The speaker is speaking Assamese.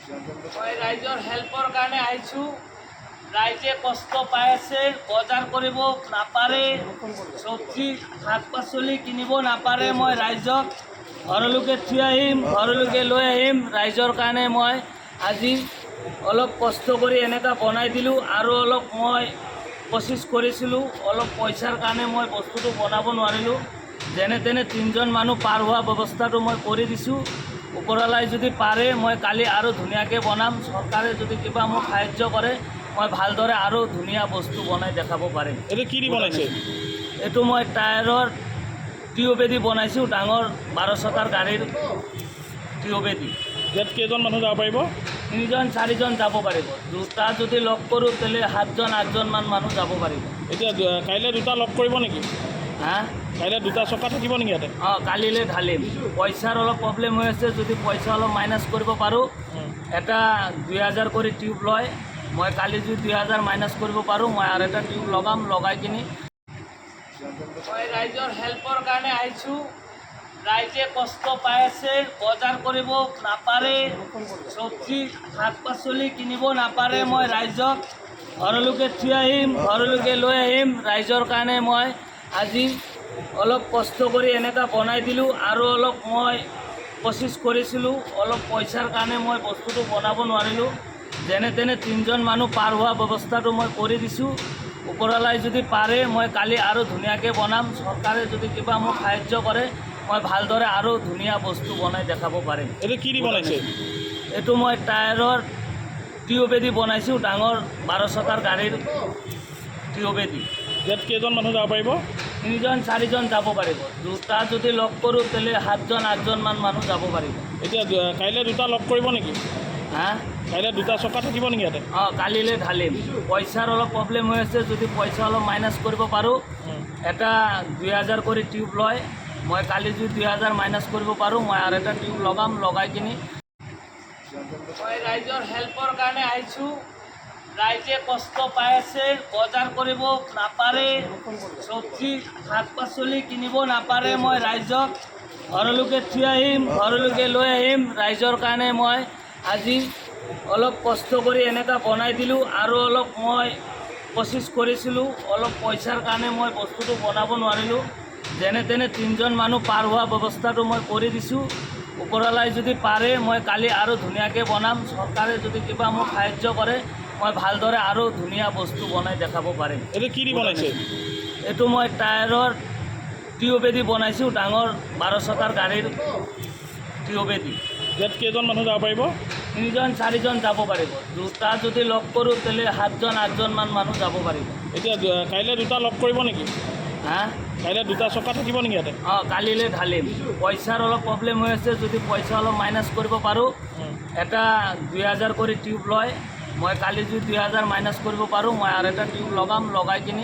মই ৰাইজৰ হেল্পৰ কাৰণে আহিছোঁ। ৰাইজে কষ্ট পাই আছে, বজাৰ কৰিব নাপাৰে, চব্জি শাক পাচলি কিনিব নাপাৰে। মই ৰাইজক ঘৰলৈকে থৈ আহিম, ঘৰলৈকে লৈ আহিম। ৰাইজৰ কাৰণে মই আজি অলপ কষ্ট কৰি এনেকুৱা বনাই দিলোঁ। আৰু অলপ মই কোচিছ কৰিছিলোঁ, অলপ পইচাৰ কাৰণে মই বস্তুটো বনাব নোৱাৰিলোঁ। যেনে তেনে 3জন মানুহ পাৰ হোৱা ব্যৱস্থাটো মই কৰি দিছোঁ। ওপৰৱালাই যদি পাৰে মই কালি আৰু ধুনীয়াকৈ বনাম। চৰকাৰে যদি কিবা মোক সাহায্য কৰে মই ভালদৰে আৰু ধুনীয়া বস্তু বনাই দেখাব পাৰিম। এইটো কি দি বনাইছে? এইটো মই টায়াৰৰ টিউবেদি বনাইছোঁ, ডাঙৰ 12 চকাৰ গাড়ীৰ টিউবেদি। ইয়াত কেইজন মানুহ যাব পাৰিব? 3জন 4জন যাব পাৰিব। দুটা যদি লগ কৰোঁ তেলে 7জন 8জন মান মানুহ যাব পাৰিব। এতিয়া কাইলৈ দুটা লগ কৰিব নেকি? হা, কাইলৈ দুটা চকা থাকিব নেকি ইয়াতে? অঁ, কালিলৈ ঢালিম। পইচাৰ অলপ প্ৰব্লেম হৈ আছে, যদি পইচা অলপ মাইনাছ কৰিব পাৰোঁ। এটা 2000 কৰি টিউব লয়। মই কালি যদি 2000 মাইনাছ কৰিব পাৰোঁ মই আৰু এটা টিউব লগাম। লগাই কিনি মই ৰাইজৰ হেল্পৰ কাৰণে আহিছোঁ। ৰাইজে কষ্ট পাই আছে, বজাৰ কৰিব নাপাৰে, চব্জি শাক পাচলি কিনিব নাপাৰে। মই ৰাইজক ঘৰলৈকে থৈ আহিম, ঘৰলৈকে লৈ আহিম। ৰাইজৰ কাৰণে মই আজি অলপ কষ্ট কৰি এনেকুৱা বনাই দিলোঁ। আৰু অলপ মই কোচিছ কৰিছিলোঁ, অলপ পইচাৰ কাৰণে মই বস্তুটো বনাব নোৱাৰিলোঁ। যেনে তেনে 3জন মানুহ পাৰ হোৱা ব্যৱস্থাটো মই কৰি দিছোঁ। ওপৰৱালাই যদি পাৰে মই কালি আৰু ধুনীয়াকৈ বনাম। চৰকাৰে যদি কিবা মোক সাহায্য কৰে মই ভালদৰে আৰু ধুনীয়া বস্তু বনাই দেখাব পাৰিম। এইটো কি দি বনাইছে? এইটো মই টায়াৰৰ টিউবেদি বনাইছোঁ, ডাঙৰ 12 চকাৰ গাড়ীৰ টিউবেদি। ইয়াত কেইজন মানুহ যাব পাৰিব? 3জন 4জন যাব পাৰিব। দুটা যদি লগ কৰোঁ তেলে 7জন 8জন মান মানুহ যাব পাৰিব। এতিয়া কাইলৈ দুটা লগ কৰিব নেকি? হা, কাইলৈ দুটা চকা থাকিব নেকি ইয়াতে? অঁ, কালিলৈ ঢালিম। পইচাৰ অলপ প্ৰব্লেম হৈ আছে, যদি পইচা অলপ মাইনাছ কৰিব পাৰোঁ। এটা 2000 কৰি টিউব লয়। মই কালি যদি 2000 মাইনাছ কৰিব পাৰোঁ মই আৰু এটা টিউব লগাম। লগাই কিনি মই ৰাইজৰ হেল্পৰ কাৰণে আহিছোঁ। ৰাইজে কষ্ট পাই আছে, বজাৰ কৰিব নাপাৰে, চব্জি শাক পাচলি কিনিব নাপাৰে। মই ৰাইজক ঘৰলৈকে থৈ আহিম, ঘৰলৈকে লৈ আহিম। ৰাইজৰ কাৰণে মই আজি অলপ কষ্ট কৰি এনেকুৱা বনাই দিলোঁ। আৰু অলপ মই কোচিছ কৰিছিলোঁ, অলপ পইচাৰ কাৰণে মই বস্তুটো বনাব নোৱাৰিলোঁ। যেনে তেনে 3জন মানুহ পাৰ হোৱা ব্যৱস্থাটো মই কৰি দিছোঁ। ওপৰৱালাই যদি পাৰে মই কালি আৰু ধুনীয়াকৈ বনাম। চৰকাৰে যদি কিবা মোক সাহায্য কৰে মই ভালদৰে আৰু ধুনীয়া বস্তু বনাই দেখাব পাৰিম। এইটো কি দি বনাইছে? এইটো মই টায়াৰৰ টিউবেদি বনাইছোঁ, ডাঙৰ 12 চকাৰ গাড়ীৰ টিউবেদি। ইয়াত কেইজন মানুহ যাব পাৰিব? 3জন 4জন যাব পাৰিব। দুটা যদি লগ কৰোঁ তেলে 7জন 8জন মান মানুহ যাব পাৰিব। এতিয়া কাইলৈ দুটা লগ কৰিব নেকি? হা, কাইলৈ দুটা চকা থাকিব নেকি ইয়াতে? অঁ, কালিলৈ ঢালিম। পইচাৰ অলপ প্ৰব্লেম হৈ আছে, যদি পইচা অলপ মাইনাছ কৰিব পাৰোঁ। এটা 2000 কৰি টিউব লয়। মই কালি যদি 2000 মাইনাছ কৰিব পাৰোঁ মই আৰু এটা টিউব লগাম। লগাই কিনি